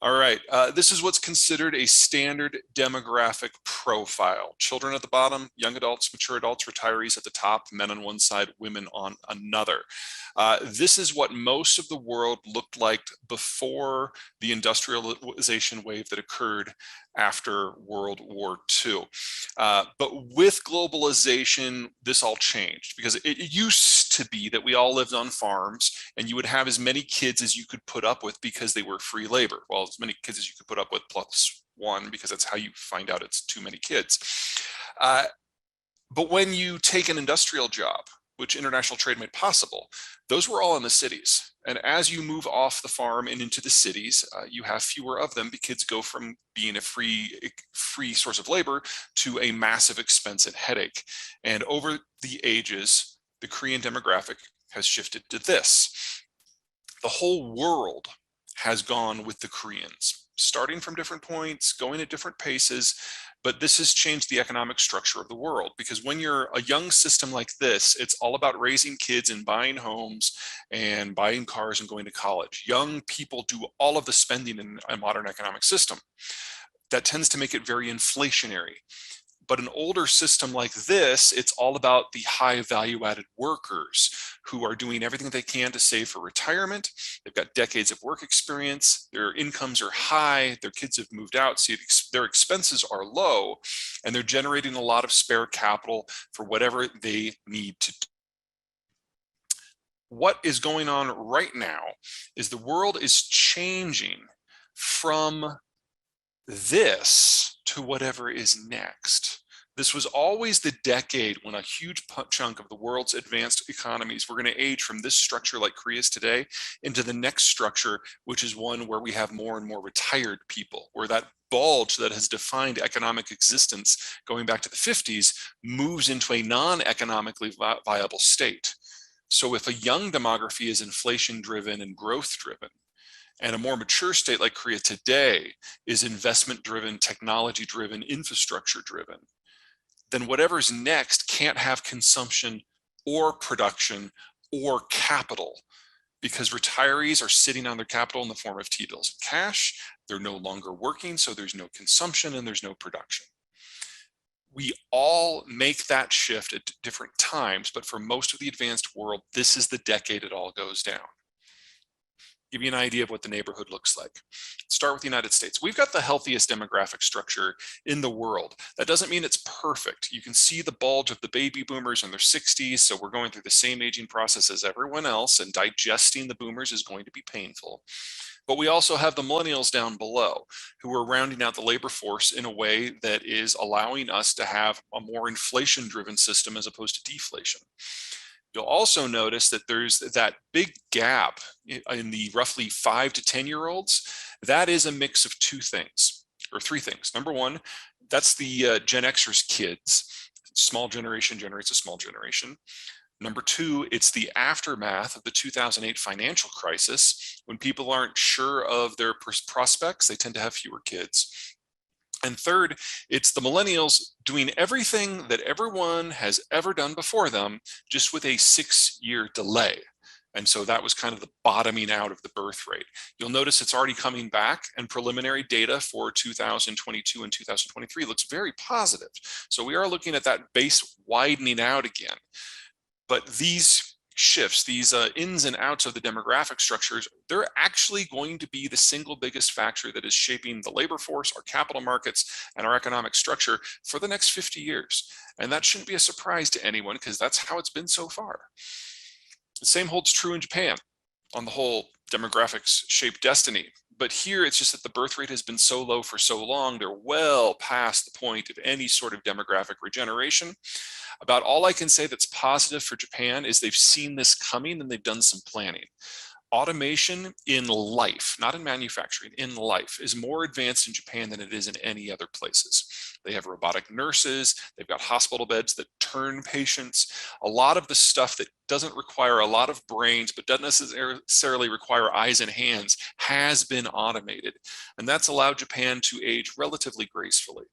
All right, this is what's considered a standard demographic profile. Children at the bottom, young adults, mature adults, retirees at the top, men on one side, women on another. This is what most of the world looked like before the industrialization wave that occurred after World War II. But with globalization, this all changed because it used to be that we all lived on farms and you would have as many kids as you could put up with because they were free labor. Well, as many kids as you could put up with plus one, because that's how you find out it's too many kids. But when you take an industrial job, which international trade made possible, those were all in the cities. And as you move off the farm and into the cities, you have fewer of them because kids go from being a free source of labor to a massive expense and headache. And over the ages, the Korean demographic has shifted to this. The whole world has gone with the Koreans, starting from different points, going at different paces, but this has changed the economic structure of the world, because when you're a young system like this, it's all about raising kids and buying homes and buying cars and going to college. Young people do all of the spending in a modern economic system. That tends to make it very inflationary. But an older system like this, it's all about the high value added workers who are doing everything they can to save for retirement. They've got decades of work experience, their incomes are high, their kids have moved out, so their expenses are low, and they're generating a lot of spare capital for whatever they need to do. What is going on right now is the world is changing from this to whatever is next. This was always the decade when a huge chunk of the world's advanced economies were going to age from this structure like Korea's today into the next structure, which is one where we have more and more retired people, where that bulge that has defined economic existence going back to the 50s moves into a non-economically viable state. So if a young demography is inflation driven and growth driven, and a more mature state like Korea today is investment driven, technology driven, infrastructure driven, then whatever's next can't have consumption or production or capital, because retirees are sitting on their capital in the form of T-bills and cash. They're no longer working, so there's no consumption and there's no production. We all make that shift at different times, but for most of the advanced world, this is the decade it all goes down. Give you an idea of what the neighborhood looks like. Start with the United States. We've got the healthiest demographic structure in the world. That doesn't mean it's perfect. You can see the bulge of the baby boomers in their 60s, so we're going through the same aging process as everyone else, and digesting the boomers is going to be painful. But we also have the millennials down below, who are rounding out the labor force in a way that is allowing us to have a more inflation-driven system as opposed to deflation. You'll also notice that there's that big gap in the roughly 5 to 10-year-olds. That is a mix of two things, or three things. Number one, that's the Gen Xers kids. Small generation generates a small generation. Number two, it's the aftermath of the 2008 financial crisis. When people aren't sure of their prospects, they tend to have fewer kids. And third, it's the millennials doing everything that everyone has ever done before them, just with a 6-year delay. And so that was kind of the bottoming out of the birth rate. You'll notice it's already coming back, and preliminary data for 2022 and 2023 looks very positive. So we are looking at that base widening out again. But these shifts, these ins and outs of the demographic structures, they're actually going to be the single biggest factor that is shaping the labor force, our capital markets, and our economic structure for the next 50 years. And that shouldn't be a surprise to anyone, because that's how it's been so far. The same holds true in Japan. On the whole, demographics shape destiny. But here it's just that the birth rate has been so low for so long, they're well past the point of any sort of demographic regeneration. About all I can say that's positive for Japan is they've seen this coming and they've done some planning. Automation in life, not in manufacturing, in life, is more advanced in Japan than it is in any other places. They have robotic nurses, they've got hospital beds that turn patients. A lot of the stuff that doesn't require a lot of brains, but doesn't necessarily require eyes and hands, has been automated. And that's allowed Japan to age relatively gracefully.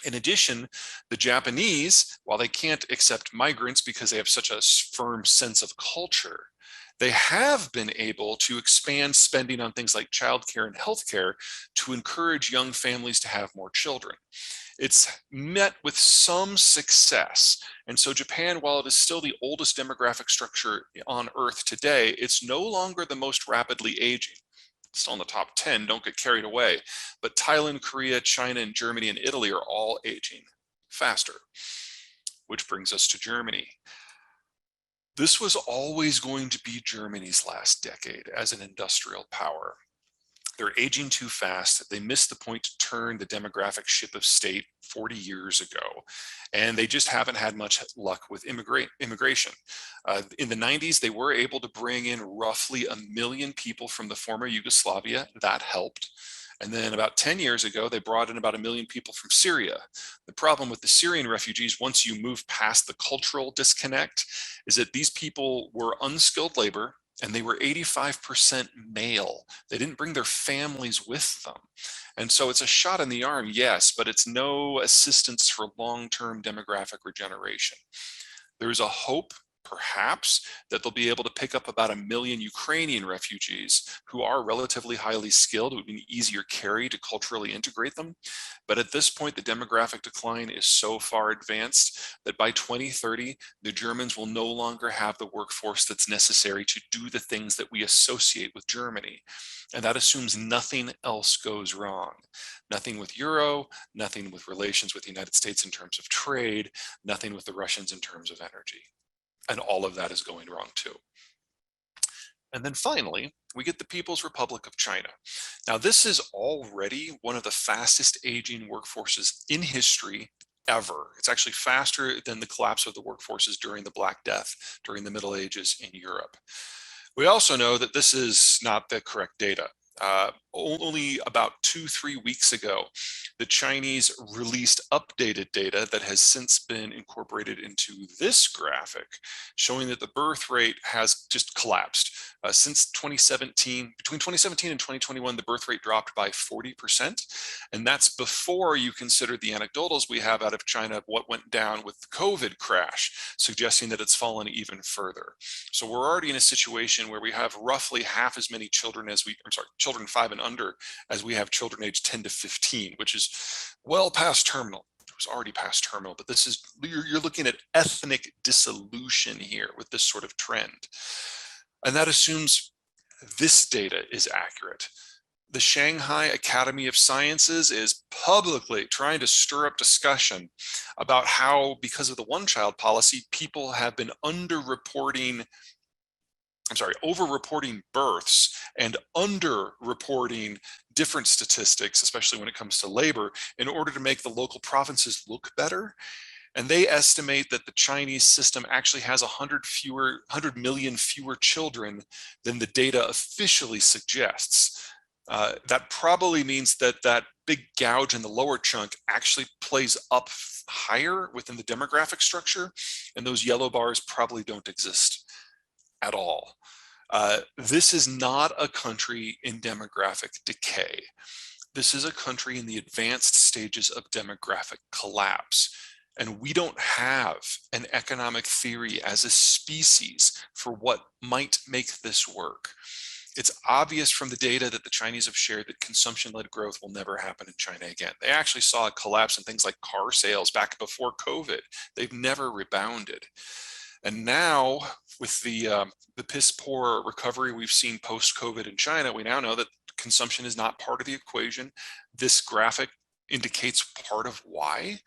In addition, the Japanese, while they can't accept migrants because they have such a firm sense of culture, They have been able to expand spending on things like childcare and healthcare to encourage young families to have more children. It's met with some success. And so Japan, while it is still the oldest demographic structure on Earth today, it's no longer the most rapidly aging. It's still in the top 10, don't get carried away. But Thailand, Korea, China, and Germany and Italy are all aging faster, which brings us to Germany. This was always going to be Germany's last decade as an industrial power. They're aging too fast. They missed the point to turn the demographic ship of state 40 years ago. And they just haven't had much luck with immigration. In the 90s, they were able to bring in roughly 1 million people from the former Yugoslavia. That helped. And then about 10 years ago, they brought in about 1 million people from Syria. The problem with the Syrian refugees, once you move past the cultural disconnect, is that these people were unskilled labor, and they were 85% male. They didn't bring their families with them. And so it's a shot in the arm, yes, but it's no assistance for long-term demographic regeneration. There is a hope, perhaps, that they'll be able to pick up about 1 million Ukrainian refugees who are relatively highly skilled. It would be an easier carry to culturally integrate them. But at this point, the demographic decline is so far advanced that by 2030, the Germans will no longer have the workforce that's necessary to do the things that we associate with Germany. And that assumes nothing else goes wrong. Nothing with Euro, nothing with relations with the United States in terms of trade, nothing with the Russians in terms of energy. And all of that is going wrong too. And then finally, we get the People's Republic of China. Now, this is already one of the fastest aging workforces in history ever. It's actually faster than the collapse of the workforces during the Black Death, during the Middle Ages in Europe. We also know that this is not the correct data. Only about 2-3 weeks ago, the Chinese released updated data that has since been incorporated into this graphic, showing that the birth rate has just collapsed. Since 2017, between 2017 and 2021, the birth rate dropped by 40%. And that's before you consider the anecdotals we have out of China of what went down with the COVID crash, suggesting that it's fallen even further. So we're already in a situation where we have roughly half as many children as children 5 and under as we have children aged 10 to 15, which is well past terminal. It was already past terminal, but this is, you're looking at ethnic dissolution here with this sort of trend. And that assumes this data is accurate. The Shanghai Academy of Sciences is publicly trying to stir up discussion about how, because of the one-child policy, people have been over-reporting births and under-reporting different statistics, especially when it comes to labor, in order to make the local provinces look better. And they estimate that the Chinese system actually has 100 million fewer children than the data officially suggests. That probably means that that big gouge in the lower chunk actually plays up higher within the demographic structure, and those yellow bars probably don't exist at all. This is not a country in demographic decay. This is a country in the advanced stages of demographic collapse. And we don't have an economic theory as a species for what might make this work. It's obvious from the data that the Chinese have shared that consumption-led growth will never happen in China again. They actually saw a collapse in things like car sales back before COVID. They've never rebounded. And now, with the piss poor recovery we've seen post-COVID in China, we now know that consumption is not part of the equation. This graphic indicates part of why.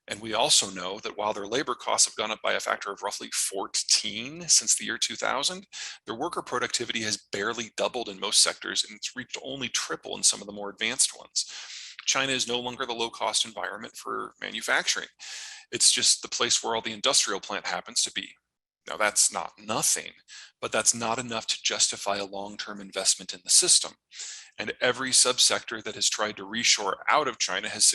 And we also know that while their labor costs have gone up by a factor of roughly 14 since the year 2000, their worker productivity has barely doubled in most sectors, and it's reached only triple in some of the more advanced ones. China is no longer the low-cost environment for manufacturing. It's just the place where all the industrial plant happens to be. Now, that's not nothing, but that's not enough to justify a long-term investment in the system. And every subsector that has tried to reshore out of China has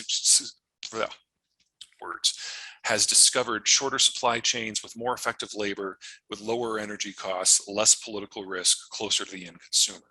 discovered shorter supply chains with more effective labor, with lower energy costs, less political risk, closer to the end consumer.